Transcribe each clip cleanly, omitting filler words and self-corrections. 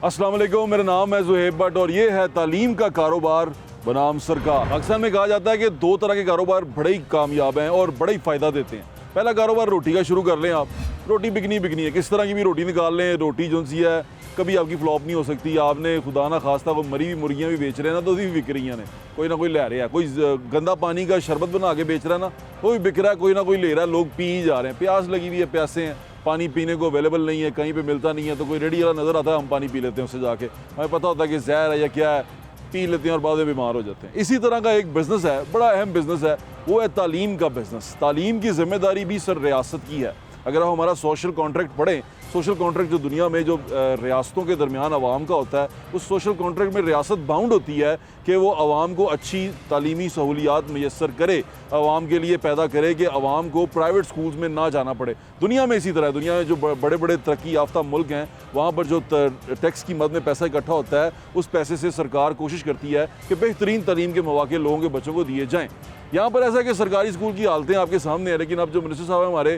अस्सलाम वालेकुम, मेरा नाम है ज़ुहैब भट्ट और ये है तालीम का कारोबार बनाम सरकार। अक्सर में कहा जाता है कि दो तरह के कारोबार बड़े ही कामयाब हैं और बड़ा ही फ़ायदा देते हैं। पहला कारोबार रोटी का शुरू कर लें आप, रोटी बिकनी है, किस तरह की भी रोटी निकाल लें, रोटी जो सी है कभी आपकी फ्लॉप नहीं हो सकती। आपने खुदा ना खास्ता वो मरी हुई मुर्गियाँ भी बेच रहे हैं ना, तो भी बिक रही हैं, कोई ना कोई ले रहा है। कोई गंदा पानी का शरबत बना के बेच रहा है ना, वो भी बिक रहा है, कोई ना कोई ले रहा है, लोग पी ही जा रहे हैं। प्यास लगी हुई है, प्यासे हैं, पानी पीने को अवेलेबल नहीं है, कहीं पे मिलता नहीं है, तो कोई रेडी वाला नज़र आता है, हम पानी पी लेते हैं उससे जाके, हमें पता होता है कि जहर है या क्या है, पी लेते हैं और बाद में बीमार हो जाते हैं। इसी तरह का एक बिज़नेस है, बड़ा अहम बिज़नेस है, वो है तालीम का बिज़नेस। तालीम की ज़िम्मेदारी भी सर रियासत की है। अगर हम हमारा सोशल कॉन्ट्रैक्ट पढ़ें, सोशल कॉन्ट्रैक्ट जो दुनिया में जो रियासतों के दरमियान आवाम का होता है, उस सोशल कॉन्ट्रैक्ट में रियासत बाउंड होती है कि वो आवाम को अच्छी तालीमी सहूलियात मैसर करे, आवाम के लिए पैदा करे कि आवाम को प्राइवेट स्कूल्स में ना जाना पड़े। दुनिया में इसी तरह है, दुनिया में जो बड़े बड़े तरक्की याफ्ता मुल्क हैं, वहाँ पर जो टैक्स की मद में पैसा इकट्ठा होता है, उस पैसे से सरकार कोशिश करती है कि बेहतरीन तालीम के मौके लोगों के बच्चों को दिए जाएँ। यहाँ पर ऐसा है कि सरकारी स्कूल की हालतें आपके सामने हैं, लेकिन अब जो मिनिस्टर साहब हैं हमारे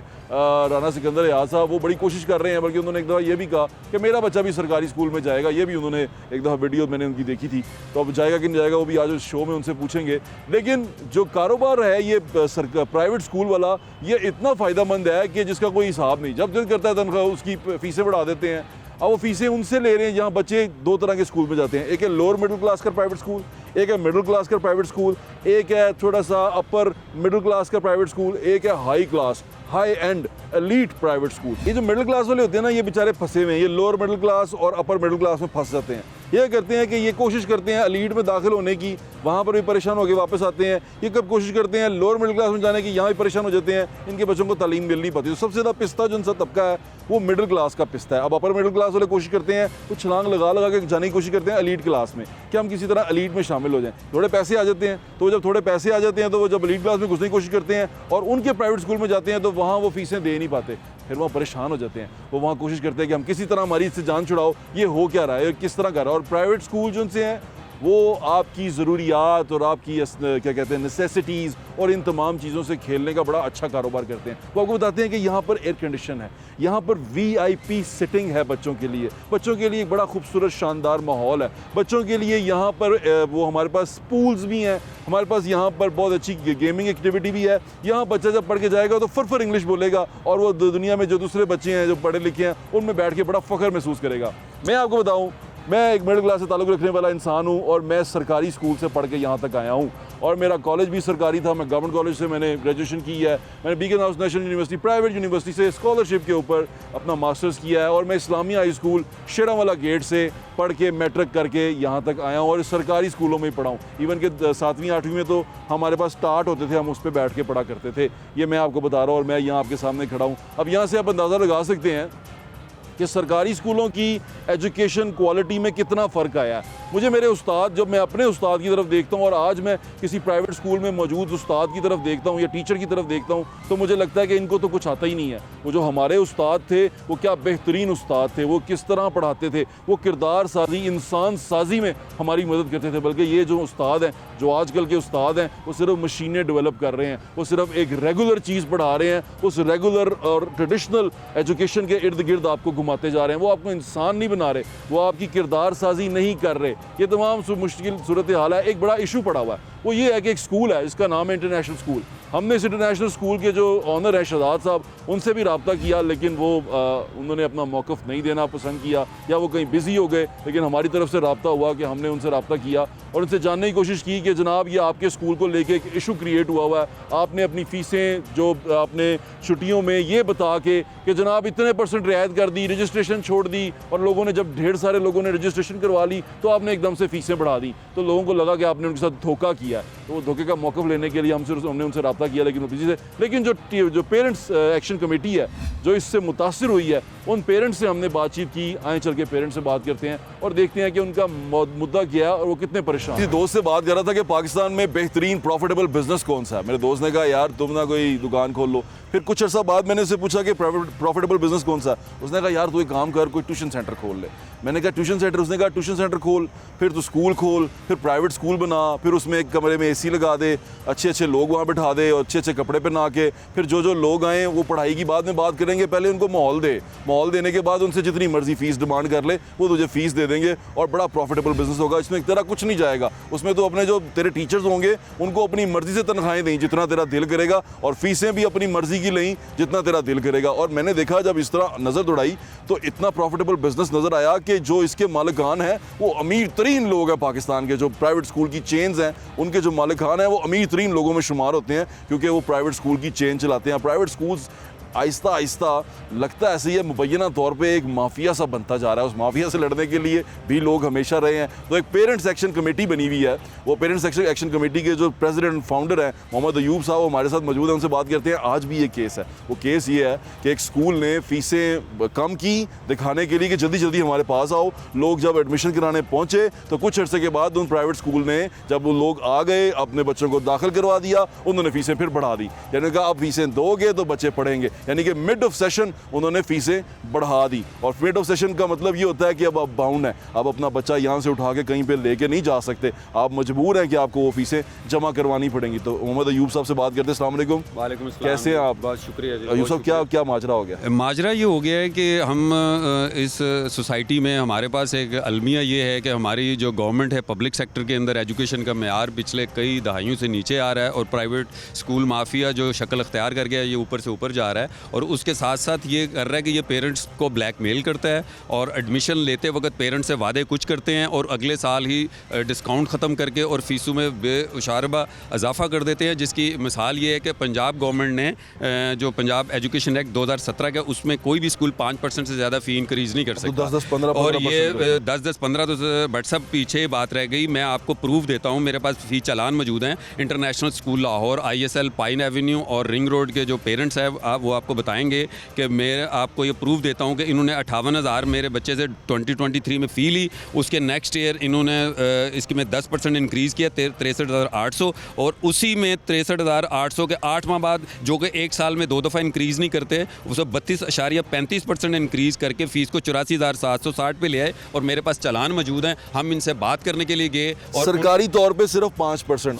राना सिकंदर याद साहब, वो बड़ी कोशिश कर रहे हैं, बल्कि उन्होंने एक दफ़ा ये भी कहा कि मेरा बच्चा भी सरकारी स्कूल में जाएगा। ये भी उन्होंने एक दफ़ा वीडियो मैंने उनकी देखी थी, तो अब जाएगा कि नहीं जाएगा वो भी आज उस शो में उनसे पूछेंगे। लेकिन जो कारोबार है ये प्राइवेट स्कूल वाला, ये इतना फ़ायदेमंद है कि जिसका कोई हिसाब नहीं। जब दिल करता है तनख्वाह उसकी फ़ीसें बढ़ा देते हैं। अब वो फ़ीसें उनसे ले रहे हैं जहाँ बच्चे दो तरह के स्कूल में जाते हैं, एक है लोअर मिडिल क्लास का प्राइवेट स्कूल, एक है मिडिल क्लास का प्राइवेट स्कूल, एक है थोड़ा सा अपर मिडिल क्लास का प्राइवेट स्कूल, एक है high class high and elite private school. ये जो मिडिल क्लास वाले होते हैं ना, ये बेचारे फंसे हुए हैं, ये लोअर मिडिल क्लास और अपर मिडिल क्लास में फंस जाते हैं। ये करते हैं कि ये कोशिश करते हैं एलीट में दाखिल होने की, वहाँ पर भी परेशान होकर वापस आते हैं। ये कब कोशिश करते हैं लोअर मिडिल क्लास में जाने की, यहाँ भी परेशान हो जाते हैं, इनके बच्चों को तालीम मिल नहीं पाती। तो सबसे ज़्यादा पिस्ता जो उनका तबका है वो मिडिल क्लास का पिस्ता है। अब अपर मिडिल क्लास वाले कोशिश करते हैं, वो छलांग लगा के जाने की कोशिश करते हैं एलीट क्लास में कि हम किसी तरह एलीट में शामिल हो जाएं। थोड़े पैसे आ जाते हैं, तो जब थोड़े पैसे आ जाते हैं तो वो जब एलीट क्लास में घुसने की कोशिश करते हैं और उनके प्राइवेट स्कूल में जाते हैं, तो वहाँ वो फीसें दे नहीं पाते, फिर वहाँ परेशान हो जाते हैं। वो वहाँ कोशिश करते हैं कि हम किसी तरह मरीज से जान छुड़ाओ, ये हो क्या रहा है, किस तरह कर रहा है। और प्राइवेट स्कूल जो उनसे हैं वो आपकी ज़रूरियात और आपकी क्या कहते हैं नेसेसिटीज़ और इन तमाम चीज़ों से खेलने का बड़ा अच्छा कारोबार करते हैं। वो आपको बताते हैं कि यहाँ पर एयर कंडीशन है, यहाँ पर VIP सिटिंग है बच्चों के लिए, बच्चों के लिए एक बड़ा खूबसूरत शानदार माहौल है, बच्चों के लिए यहाँ पर वो हमारे पास पूल्स भी हैं, हमारे पास यहाँ पर बहुत अच्छी गेमिंग एक्टिविटी भी है। यहाँ बच्चा जब पढ़ के जाएगा तो फर इंग्लिश बोलेगा और वो दुनिया में जो दूसरे बच्चे हैं जो पढ़े लिखे हैं उनमें बैठ के बड़ा फ़ख्र महसूस करेगा। मैं आपको बताऊँ, मैं एक मिडिल क्लास से ताल्लुक़ रखने वाला इंसान हूँ और मैं सरकारी स्कूल से पढ़ के यहाँ तक आया हूँ और मेरा कॉलेज भी सरकारी था। मैं गवर्नमेंट कॉलेज से मैंने ग्रेजुएशन की है, मैंने Beaconhouse national university private university से स्कॉलरशिप के ऊपर अपना मास्टर्स किया है और मैं Islamia high school Sheranwala gate से पढ़ के मैट्रिक करके यहाँ तक आया हूँ और सरकारी स्कूलों में ही पढ़ा हूँ। इवन के 7वीं 8वीं में तो हमारे पास स्टार्ट होते थे, हम उस पर बैठ के पढ़ा करते थे। ये मैं आपको बता रहा हूँ और मैं यहाँ आपके सामने खड़ा हूँ। अब यहाँ से आप अंदाज़ा लगा सकते हैं कि सरकारी स्कूलों की एजुकेशन क्वालिटी में कितना फ़र्क आया है। मुझे मेरे उस्ताद, जब मैं अपने उस्ताद की तरफ देखता हूँ और आज मैं किसी प्राइवेट स्कूल में मौजूद उस्ताद की तरफ देखता हूँ या टीचर की तरफ देखता हूँ, तो मुझे लगता है कि इनको तो कुछ आता ही नहीं है। वो जो हमारे उस्ताद थे वो क्या बेहतरीन उस्ताद थे, वो किस तरह पढ़ाते थे, वो किरदार साजी इंसान साजी में हमारी मदद करते थे। बल्कि ये जो उस्ताद हैं, जो आजकल के उस्ताद हैं, वो सिर्फ मशीनें डेवलप कर रहे हैं, वो सिर्फ एक रेगुलर चीज़ पढ़ा रहे हैं, उस रेगुलर और ट्रेडिशनल एजुकेशन के इर्द गिर्द आपको घुमाते जा रहे हैं। वो आपको इंसान नहीं बना रहे, वो आपकी किरदार साजी नहीं कर रहे। ये तमाम मुश्किल सूरत हाल है। एक बड़ा इशू पड़ा हुआ है, वो ये है कि एक स्कूल है, इसका नाम है इंटरनेशनल स्कूल। हमने इस इंटरनेशनल स्कूल के जो ऑनर हैं शहजाद साहब, उनसे भी रब्ता किया, लेकिन वो उन्होंने अपना मौक़िफ़ नहीं देना पसंद किया या वो कहीं बिज़ी हो गए। लेकिन हमारी तरफ से रब्ता हुआ कि हमने उनसे रब्ता किया और उनसे जानने की कोशिश की कि जनाब ये आपके स्कूल को लेके एक इशू क्रिएट हुआ है, आपने अपनी फ़ीसें जो आपने छुट्टियों में ये बता के कि जनाब इतने % रियायत कर दी, रजिस्ट्रेशन छोड़ दी और लोगों ने जब ढेर सारे लोगों ने रजिस्ट्रेशन करवा ली तो आपने एकदम से फ़ीसें बढ़ा दी। तो लोगों को लगा कि आपने उनके साथ धोखा किया, तो वो धोखे का मौक़िफ़ लेने के लिए हमने उनसे रब्ता किया, लेकिन वो बिजी से। लेकिन जो पेरेंट्स एक्शन कमेटी है जो इससे मुतासिर हुई है, उन पेरेंट्स से हमने बातचीत की। आए चल के पेरेंट्स से बात करते हैं और देखते हैं कि उनका मुद्दा क्या है और वो कितने परेशान। दोस्त से बात कर रहा था कि पाकिस्तान में बेहतरीन प्रॉफिटेबल बिजनेस कौन सा है। मेरे दोस्त ने कहा यार तुम ना कोई दुकान खोल लो। फिर कुछ अर्सा बाद मैंने उससे पूछा कि प्रॉफिटेबल बिजनेस कौन सा है। उसने कहा यार तू एक काम कर, कोई ट्यूशन सेंटर खोल ले। मैंने कहा ट्यूशन सेंटर, उसने कहा ट्यूशन सेंटर खोल, फिर तो स्कूल खोल, फिर प्राइवेट स्कूल बना, फिर उसमें एक कमरे में एसी लगा दे, अच्छे अच्छे लोग वहाँ बिठा दे और अच्छे अच्छे कपड़े पहना के, फिर जो जो लोग आए वो पढ़ाई की बाद में बात करेंगे, पहले उनको माहौल दे, माहौल देने के बाद उनसे जितनी मर्जी फीस डिमांड कर ले वो तुझे फीस दे देंगे और बड़ा प्रॉफिटेबल बिजनेस होगा। इसमें तेरा कुछ नहीं जाएगा, उसमें तो अपने जो तेरे टीचर्स होंगे उनको अपनी मर्जी से तनख्वाहें दें जितना तेरा दिल करेगा और फीसें भी अपनी मर्जी की लें जितना तेरा दिल करेगा। और मैंने देखा जब इस तरह नज़र दौड़ाई तो इतना प्रॉफिटेबल बिजनेस नज़र आया कि जो इसके मालिकान हैं वो अमीर तरीन लोग हैं पाकिस्तान के। जो प्राइवेट स्कूल की चेन्स हैं उनके जो मालिकान हैं वो अमीर तरीन लोगों में शुमार होते हैं क्योंकि वो प्राइवेट स्कूल की चेन चलाते हैं। प्राइवेट स्कूल्स आहिस्ता आहिस्ता लगता है ऐसे ही है मुबैना तौर पे एक माफिया सा बनता जा रहा है। उस माफिया से लड़ने के लिए भी लोग हमेशा रहे हैं। तो एक पेरेंट्स एक्शन कमेटी बनी हुई है, वो पेरेंट्स एक्शन कमेटी के जो प्रेसिडेंट फाउंडर हैं मोहम्मद अयूब साहब, वो हमारे साथ मौजूद हैं, उनसे बात करते हैं। आज भी ये केस है, वो केस ये है कि एक स्कूल ने फीसें कम की दिखाने के लिए कि जल्दी जल्दी हमारे पास आओ। लोग जब एडमिशन कराने पहुँचे तो कुछ अर्से के बाद उन प्राइवेट स्कूल ने जब वो लोग आ गए अपने बच्चों को दाखिल करवा दिया, उन्होंने फीसें फिर बढ़ा दी। यानी कहा अब फीसें दोगे तो बच्चे पढ़ेंगे, यानी कि मिड ऑफ सेशन उन्होंने फीसें बढ़ा दी। और मिड ऑफ सेशन का मतलब ये होता है कि अब आप बाउंड हैं, अब अपना बच्चा यहाँ से उठा के कहीं पे लेके नहीं जा सकते, आप मजबूर हैं कि आपको वो फीसें जमा करवानी पड़ेंगी। तो मोहम्मद अयूब साहब से बात करते हैं। अस्सलाम वालेकुम। वालेकुम अस्सलाम। कैसे हैं आप? बहुत शुक्रिया जी। अयूब साहब क्या माजरा हो गया? माजरा ये हो गया है कि हम इस सोसाइटी में हमारे पास एक अलमिया ये है कि हमारी जो गवर्नमेंट है पब्लिक सेक्टर के अंदर एजुकेशन का मेयार पिछले कई दहाइयों से नीचे आ रहा है और प्राइवेट स्कूल माफिया जो शक्ल अख्तियार कर गया है ये ऊपर से ऊपर जा रहा है। और उसके साथ साथ ये कर रहा है कि ये पेरेंट्स को ब्लैकमेल करता है और एडमिशन लेते वक्त पेरेंट्स से वादे कुछ करते हैं और अगले साल ही डिस्काउंट ख़त्म करके और फ़ीसों में बेशारबा इजाफा कर देते हैं। जिसकी मिसाल ये है कि पंजाब गवर्नमेंट ने जो पंजाब एजुकेशन एक्ट 2017 का उसमें कोई भी स्कूल 5% से ज़्यादा फ़ी इंक्रीज़ नहीं कर सकता। 10-15 और ये 10-15 तो व्हाट्सअप पीछे बात रह गई। मैं आपको प्रूफ देता हूँ, मेरे पास फ़ी चालान मौजूद हैं। International school Lahore, ISL, pine Avenue और रिंग रोड के जो पेरेंट्स हैं वो आपको बताएंगे कि मेरे आपको ये प्रूफ देता हूँ कि इन्होंने 58,000 मेरे बच्चे से 2023 में फ़ी ली। उसके नेक्स्ट ईयर इन्होंने इसकी में 10% इंक्रीज़ किया 63,800 और उसी में 63,800 के 8 माह बाद जो कि एक साल में 2 दफ़ा इंक्रीज़ नहीं करते उसे 32.35% इंक्रीज़ करके फ़ीस को 84,760 पे ले आए। और मेरे पास चालान मौजूद हैं। हम इनसे बात करने के लिए गए और सरकारी तौर पे सिर्फ 5%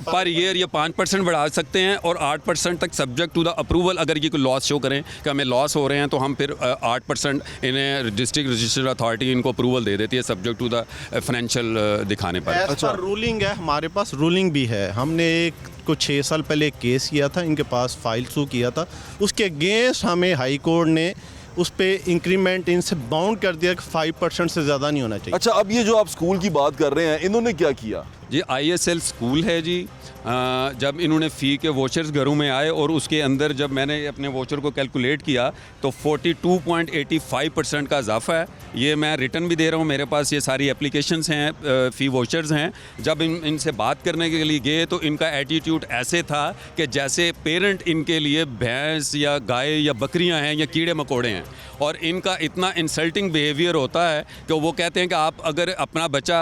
पर ईयर ये 5% बढ़ा सकते हैं और 8% तक सब्जेक्ट टू द अप्रूवल। अगर ये कोई लॉस शो करें कि हमें लॉस हो रहे हैं तो हम फिर 8% इन्हें डिस्ट्रिक्ट रजिस्टर्ड अथॉरिटी इनको अप्रूवल दे देती है सब्जेक्ट टू द फाइनेंशियल दिखाने पर। अच्छा, रूलिंग है, हमारे पास रूलिंग भी है। हमने कुछ 6 साल पहले एक केस किया था, इनके पास फाइल शू किया था, उसके अगेंस्ट हमें हाई कोर्ट ने उस पर इंक्रीमेंट इनसे बाउंड कर दिया कि 5% से ज़्यादा नहीं होना चाहिए। अच्छा, अब ये जो आप स्कूल की बात कर रहे हैं इन्होंने क्या किया? जी ISL स्कूल है जी। जब इन्होंने फ़ी के वोचर्स घरों में आए और उसके अंदर जब मैंने अपने वोचर को कैलकुलेट किया तो 42.85% का इजाफा है। ये मैं रिटर्न भी दे रहा हूँ, मेरे पास ये सारी एप्लीकेशंस हैं, फ़ी वोचर्स हैं। जब इनसे बात करने के लिए गए तो इनका एटीट्यूड ऐसे था कि जैसे पेरेंट इनके लिए भैंस या गाय या बकरियां हैं या कीड़े मकोड़े हैं। और इनका इतना इंसल्टिंग बिहेवियर होता है कि वो कहते हैं कि आप अगर अपना बच्चा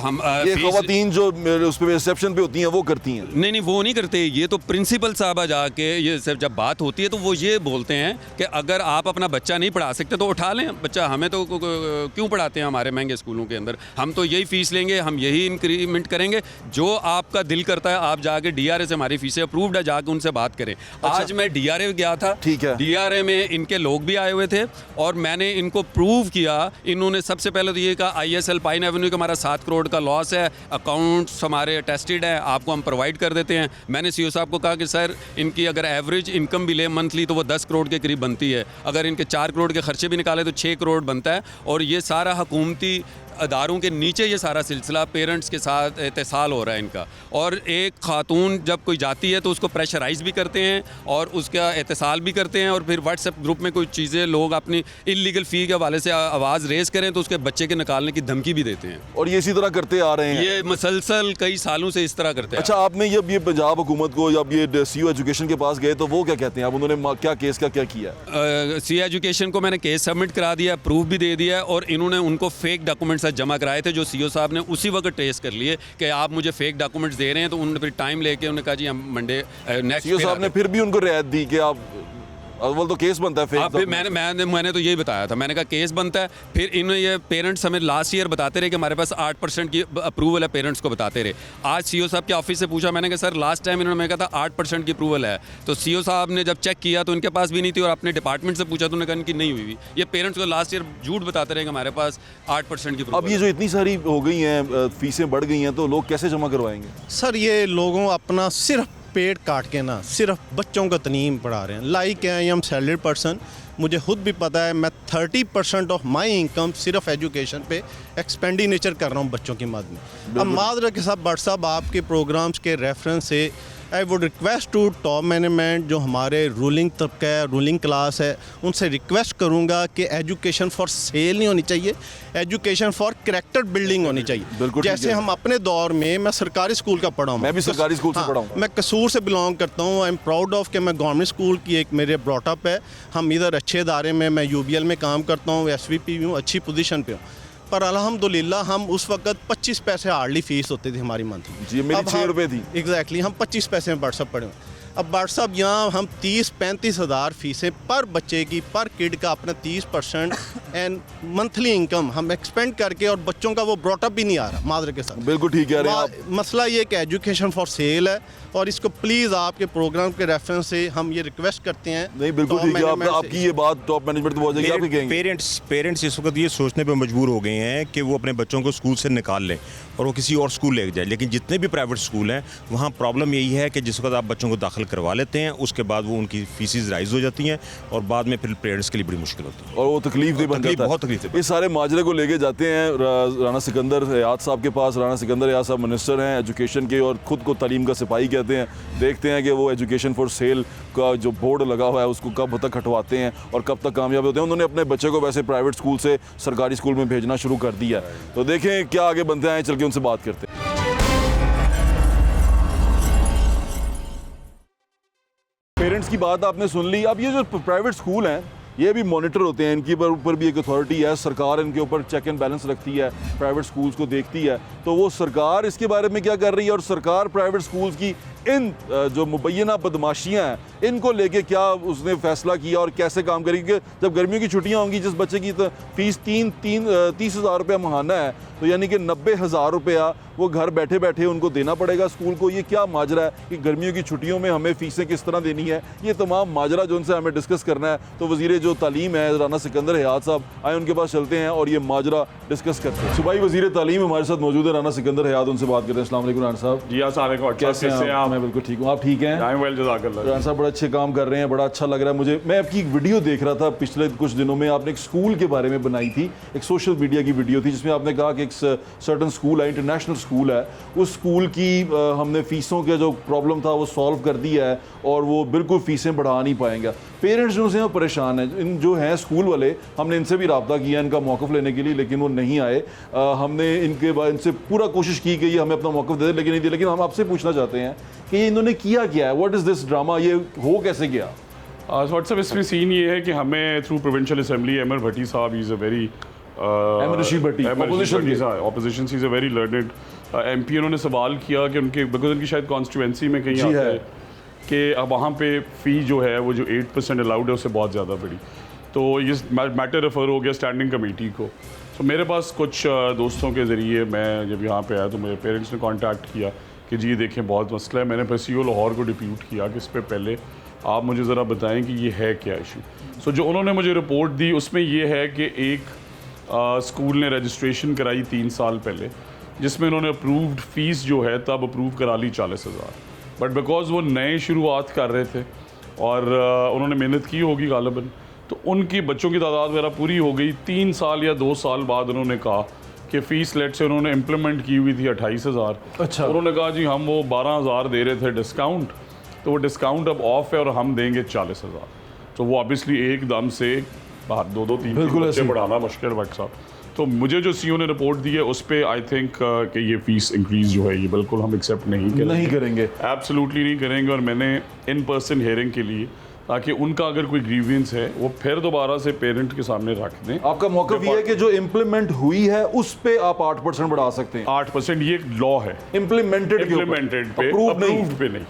हम ये ख़वातीन जो उस पे रिसेप्शन पे होती हैं वो करती हैं? नहीं, वो नहीं करते। ये तो प्रिंसिपल साहबा जाके ये सब जब बात होती है तो वो ये बोलते हैं कि अगर आप अपना बच्चा नहीं पढ़ा सकते तो उठा लें बच्चा, हमें तो क्यों पढ़ाते हैं हमारे महंगे स्कूलों के अंदर, हम तो यही फ़ीस लेंगे, हम यही इंक्रीमेंट करेंगे। जो आपका दिल करता है आप जाके DRA से हमारी फ़ीसें अप्रूव्ड है, जाके उनसे बात करें। आज मैं DRA गया था, ठीक है, DRA में इनके लोग भी आए हुए थे और मैंने इनको प्रूव किया। इन्होंने सबसे पहले तो ये कहा ISL पाइन एवेन्यू का हमारा 7 करोड़ का लॉस है, अकाउंट्स हमारे टेस्टेड हैं, आपको हम प्रोवाइड कर देते हैं। मैंने CO साहब को कहा कि सर इनकी अगर एवरेज इनकम भी ले मंथली तो वो 10 करोड़ के करीब बनती है, अगर इनके 4 करोड़ के खर्चे भी निकाले तो 6 करोड़ बनता है। और ये सारा हुकूमती अदारों के नीचे ये सारा सिलसिला पेरेंट्स के साथ इत्तेसाल हो रहा है इनका। और एक खातून जब कोई जाती है तो उसको प्रेशराइज़ भी करते हैं और उसका इत्तेसाल भी करते हैं और फिर व्हाट्सएप ग्रुप में कोई चीज़ें लोग अपनी इलीगल फ़ी के हवाले से आवाज़ रेज़ करें तो उसके बच्चे के निकालने की धमकी भी देते हैं। और ये इसी तरह करते आ रहे हैं, ये मसलसल कई सालों से इस तरह करते हैं। अच्छा, आपने जब ये पंजाब हुकूमत को जब ये CO एजुकेशन के पास गए तो वो क्या कहते हैं? अब उन्होंने क्या केस का क्या किया? CO एजुकेशन को मैंने केस सबमिट करा दिया, प्रूफ भी दे दिया और इन्होंने उनको फेक डॉक्यूमेंट्स जमा कराए थे जो CO साहब ने उसी वक्त ट्रेस कर लिए कि आप मुझे फेक डॉक्यूमेंट्स दे रहे हैं। तो उन्होंने फिर टाइम लेके उन्होंने कहा जी हम मंडे नेक्स्ट। CO साहब ने फिर भी उनको रियायत दी कि आप अव्वल तो केस बनता है हाँ, फेक। फिर मैंने तो यही बताया था, मैंने कहा केस बनता है। फिर इन ये पेरेंट्स हमें लास्ट ईयर बताते रहे कि हमारे पास 8% की अप्रूवल है, पेरेंट्स को बताते रहे। आज सीईओ साहब के ऑफिस से पूछा मैंने, कहा सर लास्ट टाइम इन्होंने कहा था 8% की अप्रूवल है, तो सीईओ साहब ने जब चेक किया तो उनके पास भी नहीं थी, और अपने डिपार्टमेंट से पूछा तो उन्होंने कहा कि नहीं हुई। ये पेरेंट्स को लास्ट ईयर झूठ बताते रहे कि हमारे पास 8% की अब ये जो इतनी सारी हो गई हैं, फीसें बढ़ गई हैं, तो लोग कैसे जमा करवाएंगे? सर ये लोगों अपना सिर्फ पेट काट के ना सिर्फ बच्चों का तनीम पढ़ा रहे हैं। Like I am salaried person, मुझे खुद भी पता है मैं 30% ऑफ माई इनकम सिर्फ एजुकेशन पे एक्सपेंडिचर कर रहा हूँ बच्चों की मद में। अब मादरा के साथ बट साहब आपके प्रोग्राम्स के रेफरेंस से I would request to top management, जो हमारे रूलिंग तबका है, रूलिंग क्लास है, उनसे रिक्वेस्ट करूंगा कि एजुकेशन फॉर सेल नहीं होनी चाहिए, एजुकेशन फॉर कैरेक्टर बिल्डिंग होनी चाहिए। बिल्कुल ठीक जैसे है। हम अपने दौर में, मैं सरकारी स्कूल का पढ़ा हूँ, मैं भी सरकारी स्कूल से हाँ, पढ़ा हूँ। मैं कसूर से बिलोंग करता हूँ। आई एम प्राउड ऑफ कि मैं गवर्नमेंट स्कूल की एक मेरे ब्रॉटअप है। हम इधर अच्छे इदारे में, मैं यूबीएल में काम करता हूँ, एसवीपी हूँ, अच्छी पोजीशन पे हूँ, पर अल्हम्दुलिल्लाह हम उस वक्त 25 पैसे हार्डली फीस होती थी हमारी मंथली। जी, मेरी 6 रुपये थी। एग्जैक्टली हम 25 पैसे में व्हाट्सअप पढ़े हुए। अब व्हाट्सअप यहाँ हम 30-35 हज़ार फीसें पर बच्चे की, पर किड का अपना 30% एंड मंथली इनकम हम एक्सपेंड करके, और बच्चों का वो ब्रॉटअप भी नहीं आ रहा मादर के साथ। बिल्कुल ठीक कह रहे हैं आप। मसला ये कि एजुकेशन फॉर सेल है, और इसको प्लीज़ आपके प्रोग्राम के रेफरेंस से हम ये रिक्वेस्ट करते हैं। नहीं बिल्कुल top ठीक है, management से। आपकी ये बात टॉप मैनेजमेंट तो पहुंचेगी, आप ही कहेंगे। पेरेंट्स इस वक्त ये सोचने पे मजबूर हो गए हैं कि वो अपने बच्चों को स्कूल से निकाल लें और वो किसी और स्कूल ले जाए। लेकिन जितने भी प्राइवेट स्कूल हैं वहाँ प्रॉब्लम यही है कि जिस वक्त आप बच्चों को दाखिल करवा लेते हैं उसके बाद वो उनकी फीसिस राइज हो जाती हैं और बाद में फिर पेरेंट्स के लिए बड़ी मुश्किल होती है। और वो तकलीफ दे बन जाता है। बहुत तकलीफ है। इस सारे माजरे को लेके जाते हैं राना सिकंदर हयात साहब के पास। राना सिकंदर हयात साहब मिनिस्टर हैं एजुकेशन के और खुद को तालीम का सिपाही कहते हैं। देखते हैं कि वो एजुकेशन फॉर सेल का जो बोर्ड लगा हुआ है उसको कब तक हटवाते हैं और कब तक कामयाब होते हैं। उन्होंने अपने बच्चे को वैसे प्राइवेट स्कूल से सरकारी स्कूल में भेजना शुरू कर दिया है, तो देखें क्या आगे बनते हैं। चल के उनसे बात करते हैं। पेरेंट्स की बात आपने सुन ली। अब ये जो प्राइवेट स्कूल हैं ये भी मॉनिटर होते हैं, इनके ऊपर भी एक अथॉरिटी है, सरकार इनके ऊपर चेक एंड बैलेंस रखती है, प्राइवेट स्कूल्स को देखती है। तो वो सरकार इसके बारे में क्या कर रही है और सरकार प्राइवेट स्कूल्स की इन जो मुबैना बदमाशियाँ हैं इनको लेके क्या उसने फैसला किया और कैसे काम करेगी। क्योंकि जब गर्मियों की छुट्टियाँ होंगी, जिस बच्चे की फीस 30,000 रुपया महाना है, तो यानी कि 90,000 रुपया वो घर बैठे बैठे उनको देना पड़ेगा स्कूल को। ये क्या माजरा है कि गर्मियों की छुट्टियों में हमें फ़ीसें किस तरह देनी है, ये तमाम माजरा जो उनसे हमें डिस्कस करना है। तो वज़ीर जो तालीम है राना सिकंदर हयात साहब आए, उनके पास चलते हैं और ये माजरा डिस्कस करते हैं। सूबाई वज़ीर तालीम हमारे साथ मौजूद है राना सिकंदर हयात, उनसे बात करते हैं। अस्सलाम वालेकुम राना साहब। जी अस्सलाम वालेकुम। कैसे हैं आप? मैं बिल्कुल ठीक हूँ, आप ठीक हैं? आई एम वेल जज़ाकल्लाह। राना साहब बड़ा अच्छे काम कर रहे हैं, बड़ा अच्छा लग रहा है मुझे। मैं आपकी एक वीडियो देख रहा था पिछले कुछ दिनों में, आपने एक स्कूल के बारे में बनाई थी, एक सोशल मीडिया की वीडियो थी जिसमें आपने कहा कि एक सर्टन स्कूल है, इंटरनेशनल स्कूल है, उस स्कूल की हमने फ़ीसों का जो प्रॉब्लम था वो सॉल्व कर दिया है और वो बिल्कुल फ़ीसें बढ़ा नहीं पाएंगे। पेरेंट्स जो से परेशान हैं, इन जो हैं स्कूल वाले, हमने इनसे भी रब्ता किया इनका मौक़िफ़ लेने के लिए, लेकिन वो नहीं आए। हमने इनके बाद इनसे पूरा कोशिश की कि ये हमें अपना मौक़िफ़ दे दें, लेकिन नहीं दिया। लेकिन हम आपसे पूछना चाहते हैं कि ये इन्होंने किया क्या है, व्हाट इज़ दिस ड्रामा, ये हो कैसे गया? व्हाट्सएप इसमें सीन ये है कि हमें through provincial assembly Amar Bhatti साहब is a very Ahmad Rashid Bhatti, opposition is a very learned MP. उन्होंने सवाल किया कि उनके बिकॉज उनकी शायद कॉन्स्टिट्यूंसी में कहीं आता है कि अब वहाँ पे फ़ी जो है वो जो 8% अलाउड है उससे बहुत ज़्यादा बड़ी, तो ये मैटर रेफर हो गया स्टैंडिंग कमेटी को। तो मेरे पास कुछ दोस्तों के ज़रिए मैं जब यहाँ पे आया तो मेरे पेरेंट्स ने कांटेक्ट किया कि जी देखें बहुत मसला है। मैंने PCO लाहौर को डिप्यूट किया कि इस पर पहले आप मुझे ज़रा बताएं कि ये है क्या इशू। सो जो उन्होंने मुझे रिपोर्ट दी उसमें ये है कि एक स्कूल ने रजिस्ट्रेशन कराई 3 साल पहले, जिसमें उन्होंने अप्रूव्ड फ़ीस जो है तब अप्रूव करा ली 40,000, बट बिकॉज़ वो नए शुरुआत कर रहे थे और उन्होंने मेहनत की होगी गालिबन, तो उनकी बच्चों की तादाद वगैरह पूरी हो गई। 3 साल या 2 साल बाद उन्होंने कहा कि फ़ीस लेट से उन्होंने इम्प्लीमेंट की हुई थी 28,000। अच्छा। उन्होंने कहा जी हम वो 12,000 दे रहे थे डिस्काउंट, तो वो डिस्काउंट अब ऑफ है और हम देंगे 40,000। तो वो ऑब्वियसली एकदम से बाहर 2-3 बच्चे बढ़ाना मुश्किल वक्त साहब। तो मुझे जो सीईओ ने रिपोर्ट दी है उस पर आई थिंक कि ये फ़ीस इंक्रीज़ जो है ये बिल्कुल हम एक्सेप्ट नहीं करेंगे, एब्सोल्युटली नहीं करेंगे। और मैंने इन पर्सन हेयरिंग के लिए, ताकि उनका अगर कोई ग्रीवियंस है वो फिर दोबारा से पेरेंट के सामने रख दें। आपका मौक़िफ़ ये है कि जो इम्प्लीमेंट हुई है उस पे आप 8% बढ़ा सकते हैं? 8% ये एक लॉ है, इम्प्लीमेंटेड इम्प्लीमेंटेड पे, अप्रूव्ड पे नहीं।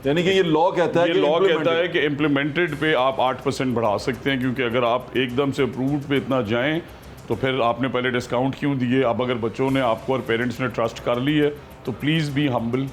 यानी कि ये लॉ कहता है ये कि लॉ कहता implemented। है कि इम्प्लीमेंटेड पे आप 8% बढ़ा सकते हैं, क्योंकि अगर आप एकदम से अप्रूव्ड पे इतना जाएं तो फिर आपने पहले डिस्काउंट क्यों दिए। अब अगर बच्चों ने आपको और पेरेंट्स ने ट्रस्ट कर ली है तो please be humble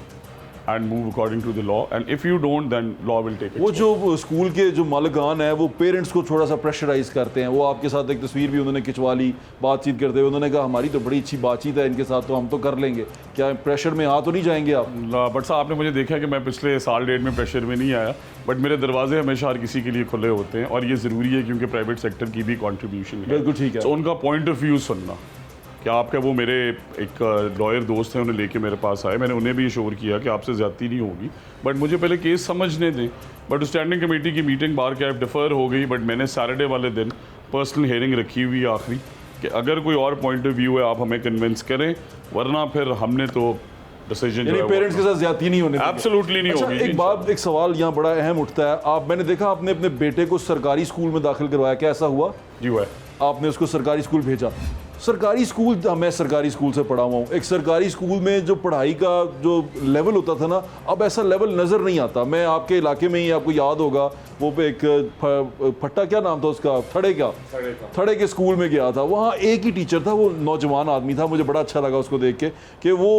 and move according to the law, and if you don't then law will take it. वो जो स्कूल के जो मालिकान हैं वो पेरेंट्स को थोड़ा सा प्रेशराइज करते हैं। वो आपके साथ एक तस्वीर भी उन्होंने खिंचवा ली बातचीत करते हुए, उन्होंने कहा हमारी तो बड़ी अच्छी बातचीत है इनके साथ, तो हम तो कर लेंगे। क्या प्रेशर में आ तो नहीं जाएंगे आप? बट साहब आपने मुझे देखा कि मैं पिछले साल डेढ़ में प्रेशर में नहीं आया, बट मेरे दरवाजे हमेशा हर किसी के लिए खुले होते हैं, और ये ज़रूरी है क्योंकि प्राइवेट सेक्टर की भी कॉन्ट्रीब्यूशन है। बिल्कुल ठीक है। तो उनका पॉइंट ऑफ व्यू सुनना, क्या आपका वो मेरे एक लॉयर दोस्त हैं, उन्हें लेके मेरे पास आए, मैंने उन्हें भी श्योर किया कि आपसे ज़्यादती नहीं होगी, बट मुझे पहले केस समझने दें। बट स्टैंडिंग कमेटी की मीटिंग बार कैब डिफ़र हो गई, बट मैंने सैटरडे वाले दिन पर्सनल हेयरिंग रखी हुई है आखिरी, कि अगर कोई और पॉइंट ऑफ व्यू है आप हमें कन्विंस करें, वरना फिर हमने तो डिसीजन यानी पेरेंट्स के साथ ज्यादती नहीं होने देंगे। एब्सोल्युटली नहीं अच्छा, होगी। एक बात, एक सवाल यहाँ बड़ा अहम उठता है। आप, मैंने देखा आपने अपने बेटे को सरकारी स्कूल में दाखिल करवाया, क्या ऐसा हुआ? जी हुआ है। आपने उसको सरकारी स्कूल भेजा। सरकारी स्कूल, मैं सरकारी स्कूल से पढ़ा हुआ हूँ। एक सरकारी स्कूल में जो पढ़ाई का जो लेवल होता था ना, अब ऐसा लेवल नज़र नहीं आता। मैं आपके इलाके में ही, आपको याद होगा, वो पे एक फट्टा, क्या नाम था उसका, थड़े के स्कूल में गया था। वहाँ एक ही टीचर था, वो नौजवान आदमी था, मुझे बड़ा अच्छा लगा उसको देख के कि वो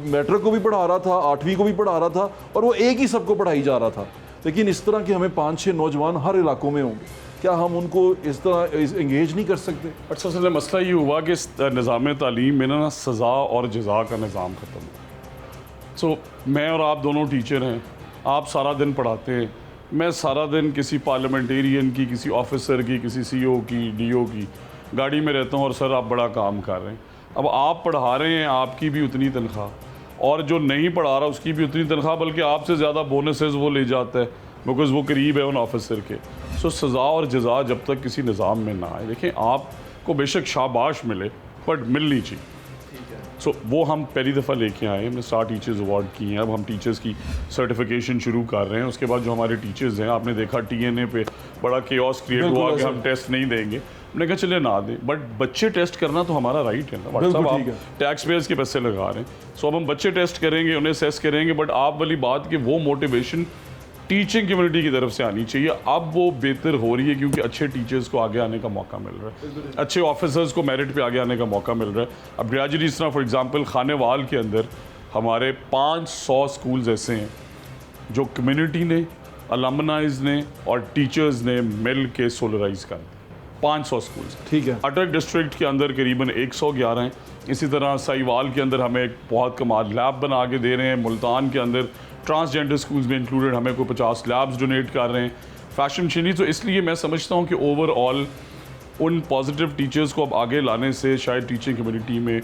मैट्रिक को भी पढ़ा रहा था, 8वीं को भी पढ़ा रहा था, और वो एक ही सबको पढ़ाई जा रहा था। लेकिन इस तरह के हमें 5-6 नौजवान हर इलाकों में होंगे, क्या हम उनको इस तरह इंगेज नहीं कर सकते? बट सबसे मसला ये हुआ कि निज़ाम तालीम में ना सज़ा और जज़ा का निज़ाम ख़त्म हुआ। सो मैं और आप दोनों टीचर हैं, आप सारा दिन पढ़ाते हैं, मैं सारा दिन किसी पार्लियामेंटेरियन की, किसी ऑफिसर की, किसी CEO की, DO की गाड़ी में रहता हूँ, और सर आप बड़ा काम कर रहे हैं। अब आप पढ़ा रहे हैं, आपकी भी उतनी तनख्वाह, और जो नहीं पढ़ा रहा उसकी भी उतनी तनख्वाह, बल्कि आपसे ज़्यादा बोनसेस वो ले जाता है, बिकॉज वो करीब है उन ऑफिसर के। सो सज़ा और जज़ा जब तक किसी निज़ाम में ना आए, देखें आपको बेशक शाबाश मिले बट मिलनी चाहिए। सो वो हम पहली दफ़ा लेके आए, हमने 100 टीचर्स अवार्ड किए हैं। अब हम टीचर्स की सर्टिफिकेशन शुरू कर रहे हैं। उसके बाद जो हमारे टीचर्स हैं, आपने देखा TNA पे बड़ा केओस क्रिएट हुआ कि हम टेस्ट नहीं देंगे। हमने कहा चले ना दें, बट बच्चे टेस्ट करना तो हमारा राइट है ना। व्हाट्सअप आप टैक्स पेयर्स के पैसे लगा रहे हैं। सो अब हम बच्चे टेस्ट करेंगे, उन्हें असेस करेंगे, बट आप वाली बात कि वो मोटिवेशन टीचिंग कम्युनिटी की तरफ से आनी चाहिए। अब वो बेहतर हो रही है क्योंकि अच्छे टीचर्स को आगे आने का मौका मिल रहा है, अच्छे ऑफिसर्स को मेरिट पे आगे आने का मौका मिल रहा है। अब ग्रेजुएटली इस तरह फॉर एग्जांपल खानेवाल के अंदर हमारे 500 स्कूल्स ऐसे हैं जो कम्युनिटी ने, अलमनाइज ने और टीचर्स ने मिल के सोलराइज कर दिए। 500 स्कूल्स, ठीक है। अटक डिस्ट्रिक्ट के अंदर करीबन 111 हैं। इसी तरह साहिवाल के अंदर हमें एक बहुत कमाल लैब बना के दे रहे हैं। मुल्तान के अंदर ट्रांसजेंडर स्कूल्स में इंक्लूडेड हमें कोई 50 लैब्स डोनेट कर रहे हैं। फैशन मशीनरी, तो इसलिए मैं समझता हूँ कि ओवरऑल उन पॉजिटिव टीचर्स को अब आगे लाने से शायद टीचिंग कम्युनिटी में,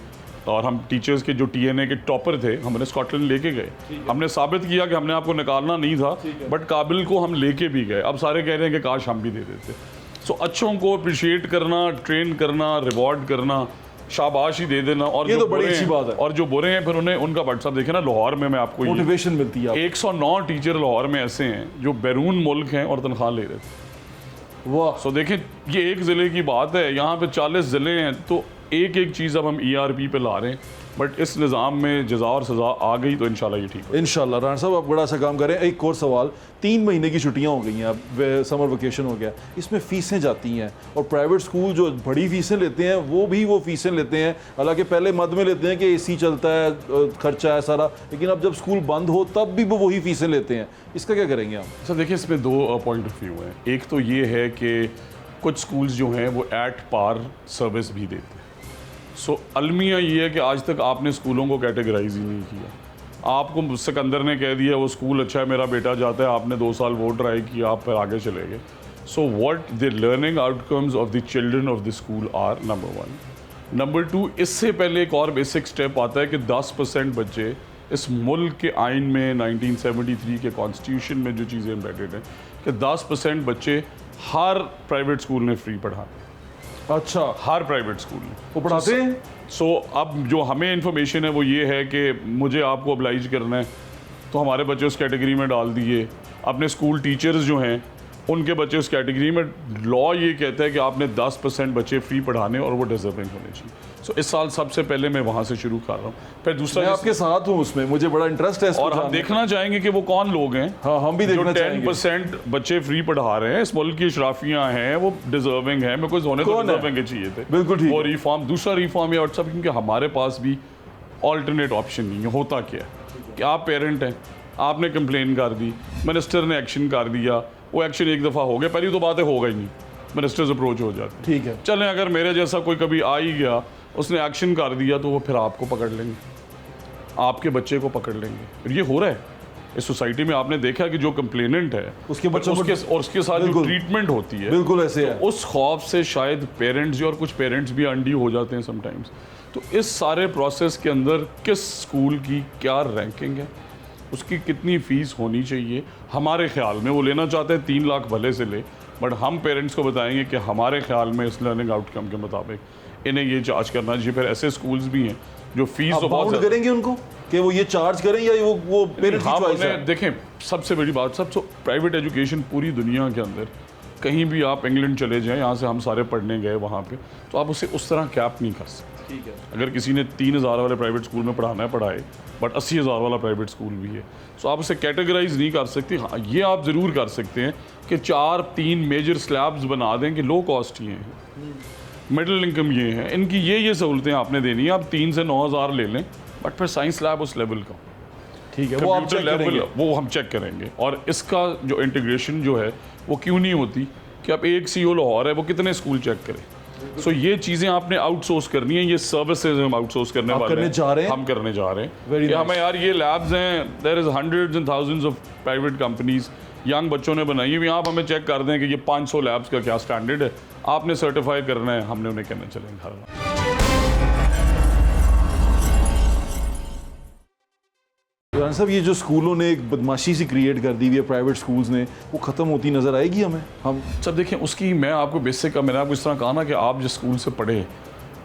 और हम टीचर्स के जो TNA के टॉपर थे हमने स्कॉटलैंड लेके गए, हमने साबित किया कि हमने आपको निकालना नहीं था, बट काबिल को हम लेके भी गए। अब सारे कह रहे हैं कि काश हम भी दे देते। सो अच्छों को अप्रिशिएट करना, ट्रेन करना, रिवॉर्ड करना, शाबाश ही दे देना, और ये जो तो बड़ी बुरे अच्छी हैं, बात है। और जो बुरे हैं फिर उन्हें उनका व्हाट्सअप देखे ना। लाहौर में मैं आपको मोटिवेशन मिलती है। 109 टीचर लाहौर में ऐसे हैं जो बैरून मुल्क हैं और तनख्वाह ले रहे थे। वाह। सो देखें, ये एक ज़िले की बात है, यहाँ पे 40 ज़िले हैं, तो एक एक चीज़ अब हम ERP पे ला रहे हैं। बट इस निज़ाम में जज़ा और सज़ा आ गई तो इंशाल्लाह ये ठीक हो। इंशाल्लाह। राना साहब आप बड़ा सा काम करें। एक और सवाल, 3 महीने की छुट्टियां हो गई हैं, अब समर वेकेशन हो गया, इसमें फ़ीसें जाती हैं, और प्राइवेट स्कूल जो बड़ी फ़ीसें लेते हैं वो फ़ीसें लेते हैं। हालांकि पहले मद में लेते हैं कि AC चलता है, खर्चा है सारा, लेकिन अब जब स्कूल बंद हो तब भी वो वही फ़ीसें लेते हैं। इसका क्या करेंगे आप? सर देखिए, इसमें 2 पॉइंट ऑफ व्यू हैं। एक तो ये है कि कुछ स्कूल्स जो हैं वो एट पार सर्विस भी देते हैं। सो अलमिया ये है कि आज तक आपने स्कूलों को कैटेगराइज ही नहीं किया। आपको सिकंदर ने कह दिया वो स्कूल अच्छा है, मेरा बेटा जाता है, आपने 2 साल वो ट्राई किया, आप फिर आगे चले गए। So what the learning outcomes of the children of the school are, number 1। Number 2, इससे पहले एक और बेसिक स्टेप आता है कि 10% बच्चे इस मुल्क के आइन में 1973 के कॉन्स्टिट्यूशन में जो चीज़ें एम्बेडेड हैं कि 10% बच्चे हर प्राइवेट स्कूल ने फ्री पढ़ाते। अच्छा, हर प्राइवेट स्कूल में वो पढ़ाते हैं। सो अब जो हमें इन्फॉर्मेशन है वो ये है कि मुझे आपको oblige करना है, तो हमारे बच्चे उस कैटेगरी में डाल दिए। अपने स्कूल टीचर्स जो हैं उनके बच्चे उस कैटेगरी में। लॉ ये कहता है कि आपने 10% बच्चे फ्री पढ़ाने और वो डिजर्विंग होने चाहिए। सो इस साल सबसे पहले मैं वहाँ से शुरू कर रहा हूँ। फिर दूसरा मैं आपके साथ हूँ उसमें, मुझे बड़ा इंटरेस्ट है इसको और हम जानने देखना चाहेंगे कि वो कौन लोग हैं। हाँ, हम भी देखना जो चाहेंगे। 10% बच्चे फ्री पढ़ा रहे हैं, इस मुल्क की अशराफियाँ हैं, वो डिजर्विंग है। मेरे को होने तो कौन है? डिजर्विंग चाहिए थे। बिल्कुल ठीक वो है। रिफॉर्म, दूसरा रिफॉर्म ये व्हाट्सअप, क्योंकि हमारे पास भी ऑल्टरनेट ऑप्शन नहीं है। होता क्या है कि आप पेरेंट हैं, आपने कंप्लेन कर दी, मिनिस्टर ने एक्शन कर दिया, वो एक्शन एक दफ़ा हो गया, पहली तो बात है होगा ही नहीं, मिनिस्टर्स अप्रोच हो जाते हैं। ठीक है। चलें, अगर मेरे जैसा कोई कभी आ ही गया, उसने एक्शन कर दिया, तो वो फिर आपको पकड़ लेंगे, आपके बच्चे को पकड़ लेंगे। और ये हो रहा है इस सोसाइटी में। आपने देखा कि जो कंप्लेनेंट है उसके बच्चों को और उसके साथ जो बिल्कुल। ट्रीटमेंट होती है, बिल्कुल ऐसे है। उस खौफ से शायद पेरेंट्स भी, और कुछ पेरेंट्स भी अंडी हो जाते हैं समटाइम्स। तो इस सारे प्रोसेस के अंदर किस स्कूल की क्या रैंकिंग है, उसकी कितनी फ़ीस होनी चाहिए, हमारे ख्याल में वो लेना चाहते हैं 3 लाख भले से ले, बट हम पेरेंट्स को बताएंगे कि हमारे ख्याल में इस लर्निंग आउटकम के मुताबिक इन्हें ये चार्ज करना चाहिए। फिर ऐसे स्कूल्स भी हैं जो फीस आप तो बहुत बाउंड करेंगे उनको कि वो ये चार्ज करें या वो पेरेंट्स की हाँ, चॉइस है? उन्हें देखें, सबसे बड़ी बात, सबसे प्राइवेट एजुकेशन पूरी दुनिया के अंदर कहीं भी आप इंग्लैंड चले जाएं, यहाँ से हम सारे पढ़ने गए वहाँ पे, तो आप उसे उस तरह कैप नहीं कर सकते। ठीक है। अगर किसी ने 3,000 वाले प्राइवेट स्कूल में पढ़ाना है पढ़ाए, बट 80,000 वाला प्राइवेट स्कूल भी है, तो आप उसे कैटेगराइज नहीं कर सकते। हाँ, ये आप ज़रूर कर सकते हैं कि 3 मेजर स्लैब्स बना दें कि लो कॉस्ट ये हैं, मिडिल इनकम ये है, इनकी ये सहूलतें आपने देनी है। आप 3 से 9,000 ले लें, बट फिर साइंस लैब उस लेवल का, ठीक है, वो आप कंप्यूटर चेक लेवल, करेंगे। वो हम चेक करेंगे। और इसका जो इंटीग्रेशन जो है वो क्यों नहीं होती कि आप एक CEO लाहौर है, वो कितने स्कूल चेक करे। सो ये चीज़ें आपने आउटसोर्स करनी है। ये सर्विसेज हम आउटसोर्स करने आप वाले करने जा रहे हैं? हम करने जा रहे Very हैं कि nice. हमें यार ये लैब्स हैं, there is hundreds and thousands of private companies, young बच्चों ने बनाई हुई, आप हमें चेक कर दें कि ये 500 लैब्स का क्या स्टैंडर्ड है, आपने सर्टिफाई करना है, हमने उन्हें कहना चलेंगे हर राना साहब, ये जो स्कूलों ने एक बदमाशी सी क्रिएट कर दी हुई है प्राइवेट स्कूल्स ने, वो ख़त्म होती नज़र आएगी हमें? हम सब देखें उसकी, मैं आपको बेसिक का, मैंने आपको इस तरह कहा ना कि आप जिस स्कूल से पढ़े,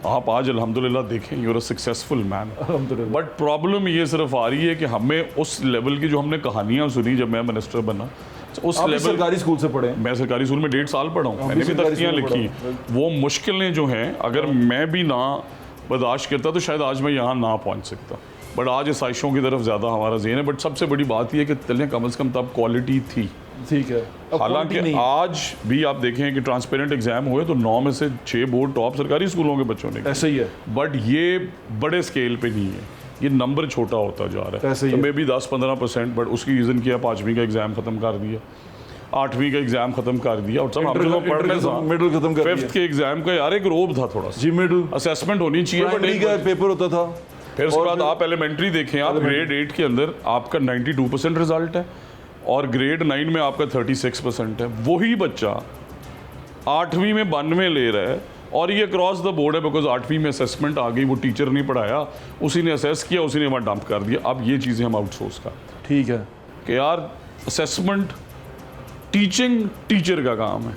आप आज अल्हम्दुलिल्लाह देखें यूर अ सक्सेसफुल मैन। अल्हम्दुलिल्लाह। बट प्रॉब्लम ये सिर्फ आ रही है कि हमें उस लेवल की जो हमने कहानियाँ सुनी जब मैं मिनिस्टर बना, तो उस आप लेवल, सरकारी स्कूल से पढ़े हैं? मैं सरकारी स्कूल में 1.5 साल पढ़ा हूँ, हम मैंने भी भी सरकारी तख्तियाँ स्कूल में लिखी पढ़ा हैं। वो मुश्किलें जो हैं, अगर मैं भी ना बर्दाश्त करता तो शायद आज मैं यहाँ ना पहुँच सकता, बट आज इस आयशों की तरफ ज़्यादा हमारा ज़हन है। बट सबसे बड़ी बात यह है कि तलें कम से कम तब क्वालिटी थी। ठीक है। अब हालांकि quality नहीं। आज भी आप देखें कि ट्रांसपेरेंट एग्जाम हुए तो 9 में से 6 बोर्ड टॉप सरकारी स्कूलों के बच्चों ने, ऐसे ही है। बट ये बड़े स्केल पे नहीं है, ये नंबर छोटा होता जा रहा है। ऐसे ही तो है। मे भी 10-15%, बट उसकी रीज़न किया 5वीं का एग्ज़ाम ख़त्म कर दिया, 8वीं का एग्ज़ाम ख़त्म कर दिया, और सब हम जो पढ़ने मिडिल खत्म कर 5th के एग्ज़ाम का यार एक रोब था थोड़ा सा, जी, मिडिल असेसमेंट होनी चाहिए, बट प्राइमरी का पेपर होता था। फिर उसके और बाद फिर- आप एलिमेंट्री देखें, आप ग्रेड 8 के अंदर आपका 92% रिजल्ट है और ग्रेड 9 में आपका 36% है। वही बच्चा 8वीं में 92 ले रहा है, और ये क्रॉस द बोर्ड है, बिकॉज 8वीं में असेसमेंट आ गई, वो टीचर नहीं पढ़ाया, उसी ने असेस किया, उसी ने वहाँ डंप कर दिया। अब ये चीज़ें हम आउटसोर्स कर ठीक है। कि यार असेसमेंट, टीचिंग टीचर का काम है,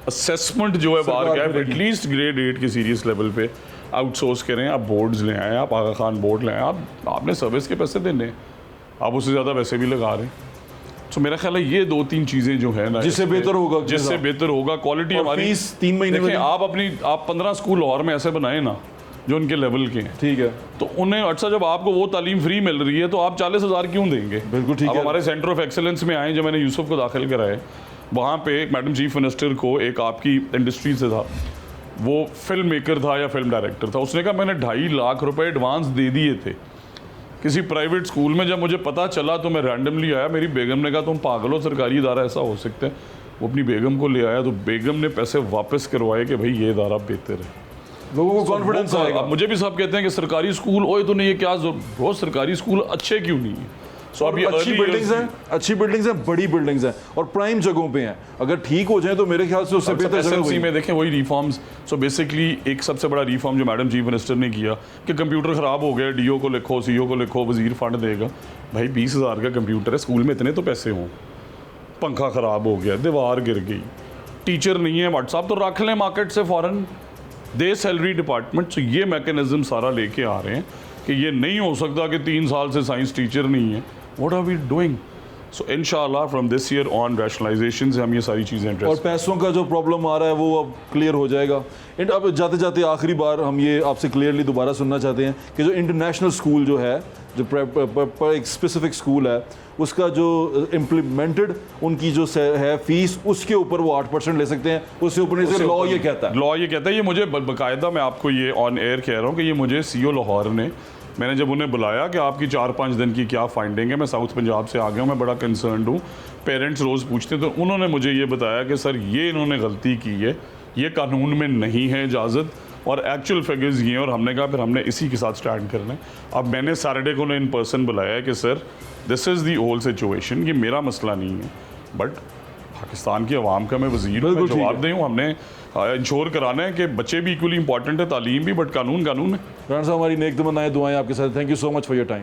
असेसमेंट जो है बाहर का है, करेगी। एटलीस्ट ग्रेड 8 के सीरियस लेवल पे आउटसोर्स करें। आप बोर्ड्स ले आएँ, आप आगा खान बोर्ड ले आएँ, आपने सर्विस के पैसे देने हैं, आप उससे ज़्यादा पैसे भी लगा रहे हैं। तो मेरा ख्याल है ये 2-3 चीज़ें जो है ना, जिससे बेहतर होगा, जिससे बेहतर होगा क्वालिटी और हमारी। फीस 3 महीने में देखें, आप 15 स्कूल और में ऐसे बनाए ना जो उनके लेवल के हैं, ठीक है। तो उन्हें अच्छा, जब आपको वो तालीम फ्री मिल रही है तो आप 40,000 क्यों देंगे? बिल्कुल ठीक अब है। हमारे सेंटर ऑफ एक्सेलेंस में आए, जब मैंने यूसुफ को दाखिल कराए, वहाँ पे एक मैडम चीफ मिनिस्टर को, एक आपकी इंडस्ट्री से था, वो फिल्म मेकर था या फिल्म डायरेक्टर था, उसने कहा मैंने 2.5 लाख रुपए एडवांस दे दिए थे किसी प्राइवेट स्कूल में। जब मुझे पता चला तो मैं रैंडमली आया, मेरी बेगम ने कहा तुम पागल हो, सरकारी इदारा ऐसा हो सकता है? वो अपनी बेगम को ले आया, तो बेगम ने पैसे वापस करवाए कि भाई ये इदारा बेहतर है। लोगों को कॉन्फिडेंस आएगा। अब मुझे भी सब कहते हैं कि सरकारी स्कूल, ओए तो नहीं, ये क्या बहुत सरकारी स्कूल अच्छे क्यों नहीं है? सो अब ये अच्छी early बिल्डिंग्स years- हैं, अच्छी बिल्डिंग्स हैं, बड़ी बिल्डिंग्स हैं और प्राइम जगहों पे हैं। अगर ठीक हो जाए तो मेरे ख्याल से उससे बेहतर जगह एसएमसी वही। में देखें वही रिफॉर्म्स। सो बेसिकली एक सबसे बड़ा रिफॉर्म जो मैडम चीफ मिनिस्टर ने किया कि कंप्यूटर ख़राब हो गया, डीओ को लिखो, सीओ को लिखो, वजीर फंड देगा। भाई 20,000 का कंप्यूटर है, स्कूल में इतने तो पैसे हों, पंखा ख़राब हो गया, दीवार गिर गई, टीचर नहीं है, व्हाट्सअप तो रख लें मार्केट से फ़ौरन, दे सैलरी डिपार्टमेंट। तो ये मैकेनिज्म सारा लेके आ रहे हैं कि ये नहीं हो सकता कि 3 साल से साइंस टीचर नहीं है। What are we doing? So इंशाल्लाह from this year on rationalisation से हम ये सारी चीज़ें और एड्रेस। पैसों का जो प्रॉब्लम आ रहा है वो अब क्लियर हो जाएगा। एंड अब जाते जाते आखिरी बार हम ये आपसे क्लियरली दोबारा सुनना चाहते हैं कि जो इंटरनेशनल स्कूल जो है, जो एक स्पेसिफिक स्कूल है, उसका जो इम्प्लीमेंटेड उनकी जो है फीस, उसके ऊपर वो 8% ले सकते हैं, उससे ऊपर नहीं से लॉ ये कहता है। लॉ ये कहता है, ये मुझे बाकायदा मैं आपको ये ऑन एयर कह रहा हूँ कि ये मुझे सीओ लाहौर ने, मैंने जब उन्हें बुलाया कि आपकी 4-5 दिन की क्या फाइंडिंग है, मैं साउथ पंजाब से आ गया हूँ, मैं बड़ा कंसर्न हूँ, पेरेंट्स रोज़ पूछते हैं, तो उन्होंने मुझे ये बताया कि सर ये इन्होंने गलती की है, ये कानून में नहीं है इजाज़त, और एक्चुअल फिगर्स ये हैं। और हमने कहा फिर हमने इसी के साथ स्टैंड करना है। अब मैंने सैटरडे को इन पर्सन बुलाया है कि sir this is the whole situation, ये मेरा मसला नहीं है, बट पाकिस्तान की आवाम का मैं वज़ीर हूँ, मैं जवाब दे हूँ, हमने इंश्योर कराना है कि बच्चे भी इक्वली इंपॉर्टेंट है, तालीम भी, बट कानून कानून है। राणा साहब, हमारी नेक तमन्नाएं दुआएं आपके साथ। Thank you so much for your time.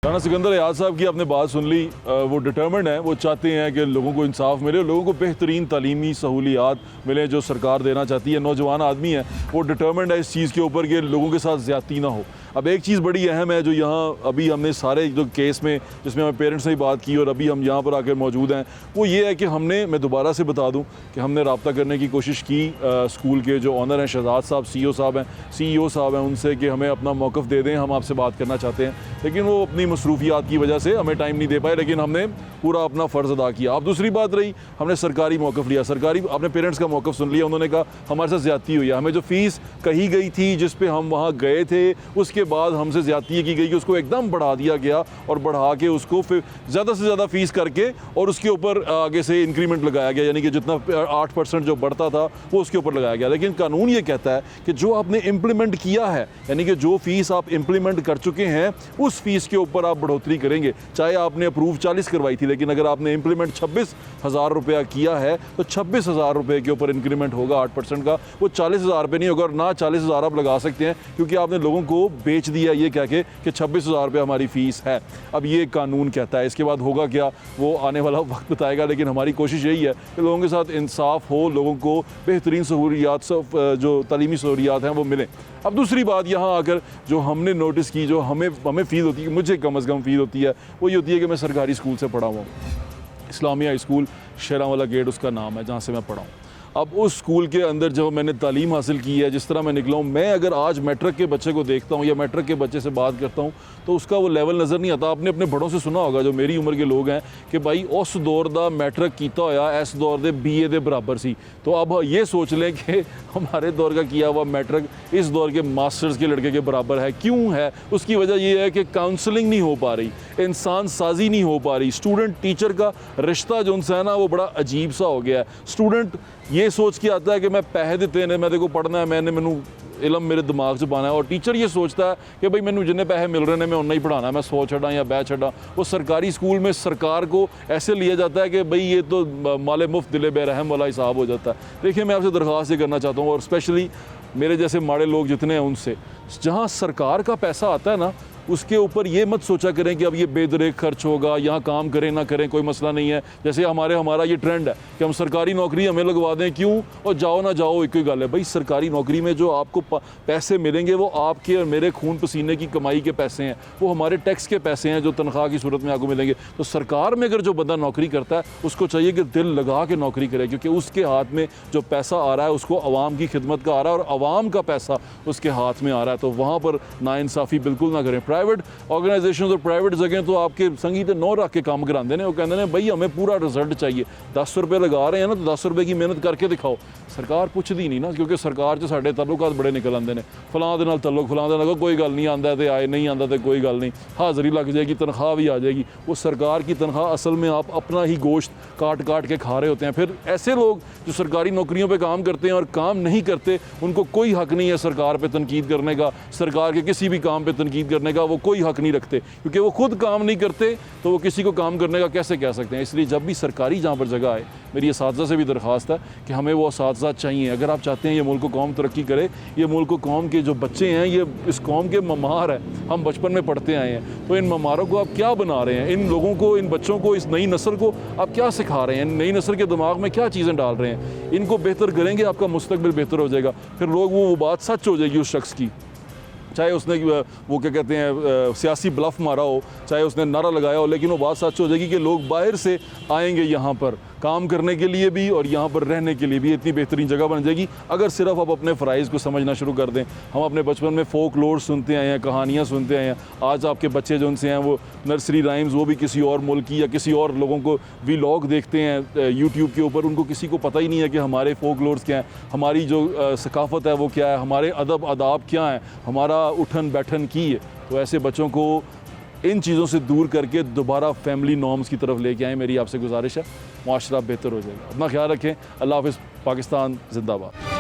Rana Sikandar याद साहब की आपने बात सुन ली, वो डिटर्मिन्ड हैं, वो चाहते हैं कि लोगों को इंसाफ मिले, लोगों को बेहतरीन तालीमी सहूलियात मिले जो सरकार देना चाहती है। नौजवान आदमी है, वो डिटर्मिन्ड है इस चीज़ के ऊपर कि लोगों के साथ ज़्यादती ना हो। अब एक चीज़ बड़ी अहम है जो यहाँ अभी हमने सारे जो केस में जिसमें हमें पेरेंट्स ने बात की और अभी हम यहाँ पर आकर मौजूद हैं, वो ये है कि हमने, मैं दोबारा से बता दूँ कि हमने रब्ता करने की कोशिश की स्कूल के जो ऑनर हैं शहजाद साहब, CEO साहब हैं, उनसे कि हमें अपना मौक़िफ़ दे दें, हम आपसे बात करना चाहते हैं, लेकिन वो अपनी मसरूफियात की वजह से हमें टाइम नहीं दे पाए, लेकिन हमने पूरा अपना फ़र्ज़ अदा किया। अब दूसरी बात रही, हमने सरकारी मौक़िफ़ लिया, सरकारी अपने पेरेंट्स का मौक़िफ़ सुन लिया, उन्होंने कहा हमारे साथ ज़्यादती हुई है, हमें जो फ़ीस कही गई थी जिस पे हम वहाँ गए थे, उसके बाद हमसे ज़्यादती की गई कि उसको एकदम बढ़ा दिया गया, और बढ़ा के उसको फिर ज़्यादा से ज़्यादा फ़ीस करके और उसके ऊपर आगे से इंक्रीमेंट लगाया गया, यानी कि जितना 8% जो बढ़ता था वो उसके ऊपर लगाया गया। लेकिन कानून ये कहता है कि जो आपने इम्प्लीमेंट किया है, यानी कि जो फ़ीस आप इम्प्लीमेंट कर चुके हैं, उस फ़ीस के ऊपर आप बढ़ोतरी करेंगे। चाहे आपने अप्रूव 40 करवाई थी, लेकिन अगर आपने इम्प्लीमेंट 26,000 रुपया किया है तो 26,000 रुपये के ऊपर इंक्रीमेंट होगा 8% का, वो 40,000 रुपये नहीं होगा। और ना 40,000 आप लगा सकते हैं क्योंकि आपने लोगों को बेच दिया ये कह के कि 26,000 रुपये हमारी फ़ीस है। अब ये कानून कहता है, इसके बाद होगा क्या वो आने वाला वक्त बताएगा, लेकिन हमारी कोशिश यही है कि लोगों के साथ इंसाफ हो, लोगों को बेहतरीन सहूलियात, जो तालीमी सहूलियात हैं वो मिलें। अब दूसरी बात यहाँ आकर जो हमने नोटिस की, जो हमें फ़ील होती है, मुझे कम अज़ कम फ़ील होती है, वो ये होती है कि मैं सरकारी स्कूल से पढ़ा हुआ हूँ, इस्लामिया स्कूल शेरांवाला गेट उसका नाम है जहाँ से मैं पढ़ा हूँ। अब उस स्कूल के अंदर जो मैंने तालीम हासिल की है, जिस तरह मैं निकला हूँ, मैं अगर आज मैट्रिक के बच्चे को देखता हूँ या मैट्रिक के बच्चे से बात करता हूँ तो उसका वो लेवल नज़र नहीं आता। आपने अपने बड़ों से सुना होगा जो मेरी उम्र के लोग हैं कि भाई उस दौर दा मैट्रिक किया होया इस दौर दे BA दे बराबर सी। तो अब ये सोच लें कि हमारे दौर का किया हुआ मैट्रिक इस दौर के मास्टर्स के लड़के के बराबर है। क्यों है? उसकी वजह ये है कि काउंसलिंग नहीं हो पा रही, इंसान साजी नहीं हो पा रही, स्टूडेंट टीचर का रिश्ता जो उनसे है ना वो बड़ा अजीब सा हो गया है। स्टूडेंट ये सोच के आता है कि मैं पैसे दिते ने, मैं देखो पढ़ना है, मैनू इलम मेरे दिमाग च पाना है, और टीचर ये सोचता है कि भाई मैनू जिन्ने पैसे मिल रहे हैं मैं उन्ना ही पढ़ाना है, मैं 100 छड़ा या 2 छड़ा। वो सरकारी स्कूल में सरकार को ऐसे लिया जाता है कि भाई ये तो माले मुफ्त दिले बेरहम वाला हिसाब हो जाता है। देखिए, मैं आपसे दरख्वास्त ये करना चाहता हूँ, और स्पेशली मेरे जैसे माड़े लोग जितने हैं उनसे, जहाँ सरकार का पैसा आता है ना उसके ऊपर ये मत सोचा करें कि अब ये बेदरेक खर्च होगा, यहाँ काम करें ना करें कोई मसला नहीं है। जैसे हमारा ये ट्रेंड है कि हम सरकारी नौकरी हमें लगवा दें, क्यों, और जाओ ना जाओ एक ही गल है। भाई सरकारी नौकरी में जो आपको पैसे मिलेंगे वो आपके और मेरे खून पसीने की कमाई के पैसे हैं, वो हमारे टैक्स के पैसे हैं जो तनख्वाह की सूरत में आपको मिलेंगे। तो सरकार में अगर जो बंदा नौकरी करता है उसको चाहिए कि दिल लगा के नौकरी करे, क्योंकि उसके हाथ में जो पैसा आ रहा है उसको आवाम की खिदमत का आ रहा है और आवाम का पैसा उसके हाथ में आ रहा है। तो वहाँ पर नाइंसाफ़ी बिल्कुल ना करें। प्राइवेट ऑर्गेनाइजेशन और प्राइवेट जगह तो आपके संगी तो 9 रख के काम कराते हैं, वो कहते हैं भाई हमें पूरा रिजल्ट चाहिए, 10 रुपये लगा रहे हैं ना तो 10 रुपये की मेहनत करके दिखाओ। सरकार पुछदी नहीं ना, क्योंकि सरकार च साढ़े तल्लुकात बड़े निकल आते हैं, फलां दे नाल तल्लुक, फलां दे नाल कोई गल नहीं, आंदा तो आए, नहीं आंदा तो कोई गल नहीं, हाज़री लग जाएगी, तनख्वाह भी आ जाएगी। वो सरकार की तनख्वाह असल में आप अपना ही गोश्त काट काट के खा रहे होते हैं। फिर ऐसे लोग जो सरकारी नौकरियों पर काम करते हैं और काम नहीं करते, उनको कोई हक़ नहीं है सरकार पर तनकीद करने का, सरकार के किसी भी काम पर तनकीद करने का वो कोई हक़ नहीं रखते, क्योंकि वो खुद काम नहीं करते तो वो किसी को काम करने का कैसे कह सकते हैं। इसलिए जब भी सरकारी जहाँ पर जगह आए, मेरी असातिज़ा से भी दरख्वास्त है कि हमें वो असातिज़ा चाहिए। अगर आप चाहते हैं ये मुल्क कौम तरक्की करे, ये मुल्क कौम के जो बच्चे हैं ये इस कौम के ममार हैं, हम बचपन में पढ़ते आए हैं, तो इन ममारों को आप क्या बना रहे हैं, इन लोगों को, इन बच्चों को, इस नई नस्ल को आप क्या सिखा रहे हैं, नई नस्ल के दिमाग में क्या चीज़ें डाल रहे हैं। इनको बेहतर करेंगे, आपका मुस्तकबिल बेहतर हो जाएगा, फिर लोग वो बात सच हो जाएगी उस शख्स की चाहे उसने वो क्या कहते हैं सियासी ब्लफ मारा हो, चाहे उसने नारा लगाया हो, लेकिन वो बात सच हो जाएगी कि लोग बाहर से आएंगे यहाँ पर काम करने के लिए भी और यहाँ पर रहने के लिए भी। इतनी बेहतरीन जगह बन जाएगी अगर सिर्फ आप अपने फ़राइज़ को समझना शुरू कर दें। हम अपने बचपन में फ़ोक लोर सुनते आए हैं, कहानियाँ सुनते आए हैं। आज आपके बच्चे जो उनसे हैं वो नर्सरी राइम्स, वो भी किसी और मुल्क की या किसी और लोगों को व्लॉग देखते हैं यूट्यूब के ऊपर। उनको किसी को पता ही नहीं है कि हमारे फ़ोक लोर्स क्या हैं, हमारी जो सकाफ़त है वो क्या है, हमारे अदब आदाब क्या हैं, हमारा उठन बैठन की है। तो ऐसे बच्चों को इन चीज़ों से दूर करके दोबारा फैमिली नॉर्म्स की तरफ लेके आएँ, मेरी आपसे गुजारिश है। मुआशरा बेहतर हो जाएगा। अपना ख्याल रखें। अल्लाह हाफ़िज़। पाकिस्तान जिंदाबाद।